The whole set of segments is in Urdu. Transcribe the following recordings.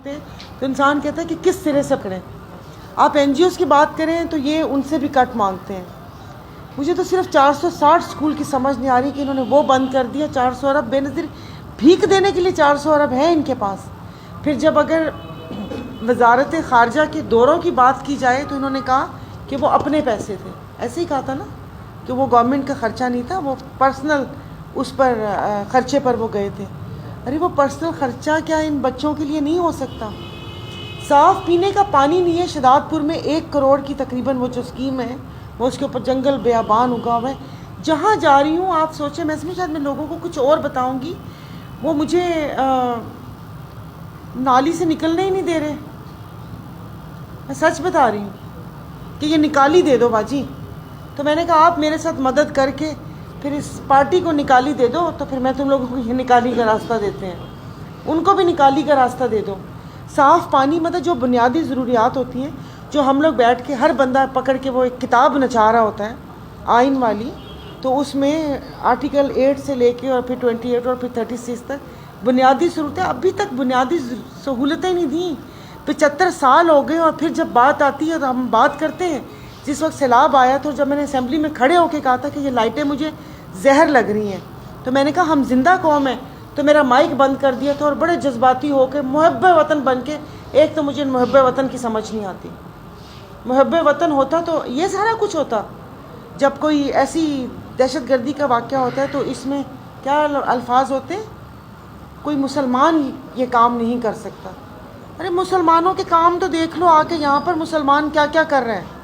تو انسان کہتا ہے کہ کس سرے سے پکڑیں. آپ این جی اوز کی بات کریں تو یہ ان سے بھی کٹ مانگتے ہیں. مجھے تو صرف 460 اسکول کی سمجھ نہیں آ رہی کہ انہوں نے وہ بند کر دیا. 400 ارب بے نظیر بھیک دینے کے لیے 400 ارب ہے ان کے پاس. پھر جب اگر وزارت خارجہ کے دوروں کی بات کی جائے تو انہوں نے کہا کہ وہ اپنے پیسے تھے. ایسے ہی کہا تھا نا کہ وہ گورنمنٹ کا خرچہ نہیں تھا, وہ پرسنل اس پر خرچے پر وہ گئے تھے. ارے وہ پرسنل خرچہ کیا ان بچوں کے لیے نہیں ہو سکتا؟ صاف پینے کا پانی نہیں ہے. شداد پور میں 1 کروڑ کی تقریباً وہ جو اسکیم ہے, وہ اس کے اوپر جنگل بیابان اگا ہوا ہے. جہاں جا رہی ہوں آپ سوچیں, میں سمجھ شاید میں لوگوں کو کچھ اور بتاؤں گی, وہ مجھے نالی سے نکلنے ہی نہیں دے رہے. میں سچ بتا رہی ہوں کہ یہ نکالی دے دو باجی. تو میں نے کہا آپ میرے ساتھ مدد کر کے پھر اس پارٹی کو نکالی دے دو, تو پھر میں تم لوگوں کو یہ نکالی کا راستہ دیتے ہیں, ان کو بھی نکالی کا راستہ دے دو. صاف پانی مطلب جو بنیادی ضروریات ہوتی ہیں, جو ہم لوگ بیٹھ کے ہر بندہ پکڑ کے وہ ایک کتاب نچا رہا ہوتا ہے آئین والی, تو اس میں آرٹیکل 8 سے لے کے اور پھر 28 اور پھر 36 تک بنیادی ضرورتیں, ابھی تک بنیادی سہولتیں نہیں دیں. 75 سال ہو گئے, اور پھر جب بات آتی ہے تو ہم بات کرتے ہیں. جس وقت سیلاب آیا تو جب میں نے اسمبلی میں کھڑے ہو کے کہا تھا کہ یہ لائٹیں مجھے زہر لگ رہی ہیں, تو میں نے کہا ہم زندہ قوم ہیں, تو میرا مائک بند کر دیا تھا اور بڑے جذباتی ہو کے محب وطن بن کے, ایک تو مجھے محب وطن کی سمجھ نہیں آتی. محب وطن ہوتا تو یہ سارا کچھ ہوتا. جب کوئی ایسی دہشت گردی کا واقعہ ہوتا ہے تو اس میں کیا الفاظ ہوتے ہیں, کوئی مسلمان یہ کام نہیں کر سکتا. ارے مسلمانوں کے کام تو دیکھ لو آ کے یہاں پر مسلمان کیا کیا کر رہے ہیں,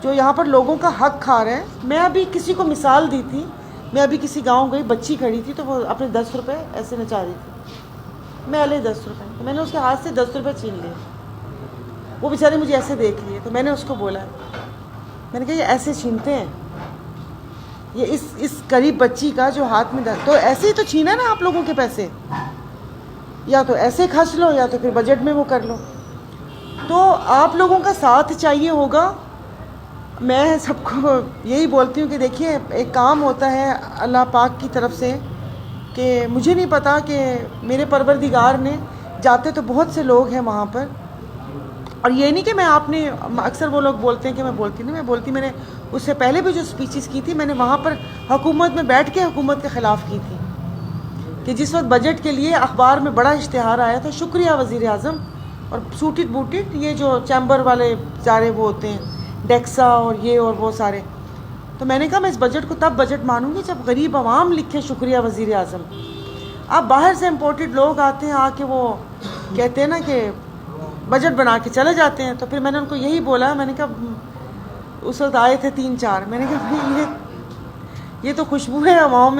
جو یہاں پر لوگوں کا حق کھا رہے ہیں. میں ابھی کسی کو مثال دی تھی, میں ابھی کسی گاؤں گئی, بچی کھڑی تھی تو وہ اپنے 10 روپے ایسے نچا رہی تھی. میں لے 10 روپے, تو میں نے اس کے ہاتھ سے 10 روپے چھین لیے. وہ بیچارے مجھے ایسے دیکھ لیے, تو میں نے اس کو بولا, میں نے کہا یہ ایسے چھینتے ہیں, یہ اس غریب بچی کا جو ہاتھ میں تو ایسے ہی تو چھینا نا آپ لوگوں کے پیسے, یا تو ایسے کھنس لو یا تو پھر بجٹ میں وہ کر لو. تو آپ لوگوں کا ساتھ چاہیے ہوگا. میں سب کو یہی بولتی ہوں کہ دیکھیے ایک کام ہوتا ہے اللہ پاک کی طرف سے, کہ مجھے نہیں پتا کہ میرے پروردگار نے, جاتے تو بہت سے لوگ ہیں وہاں پر, اور یہ نہیں کہ میں آپ نے اکثر وہ لوگ بولتے ہیں کہ میں بولتی نہیں, میں بولتی, میں نے اس سے پہلے بھی جو سپیچز کی تھی میں نے وہاں پر حکومت میں بیٹھ کے حکومت کے خلاف کی تھی, کہ جس وقت بجٹ کے لیے اخبار میں بڑا اشتہار آیا تھا, شکریہ وزیر اعظم, اور سوٹڈ بوٹڈ یہ جو چیمبر والے سارے وہ ہوتے ہیں, ڈیکسا اور یہ اور وہ سارے, تو میں نے کہا میں اس بجٹ کو تب بجٹ مانوں گی جب غریب عوام لکھے شکریہ وزیر اعظم. اب باہر سے امپورٹڈ لوگ آتے ہیں, آ کے وہ کہتے ہیں نا کہ بجٹ بنا کے چلے جاتے ہیں. تو پھر میں نے ان کو یہی بولا, میں نے کہا اس وقت آئے تھے 3-4, میں نے کہا بھائی یہ تو خوشبو ہے عوام میں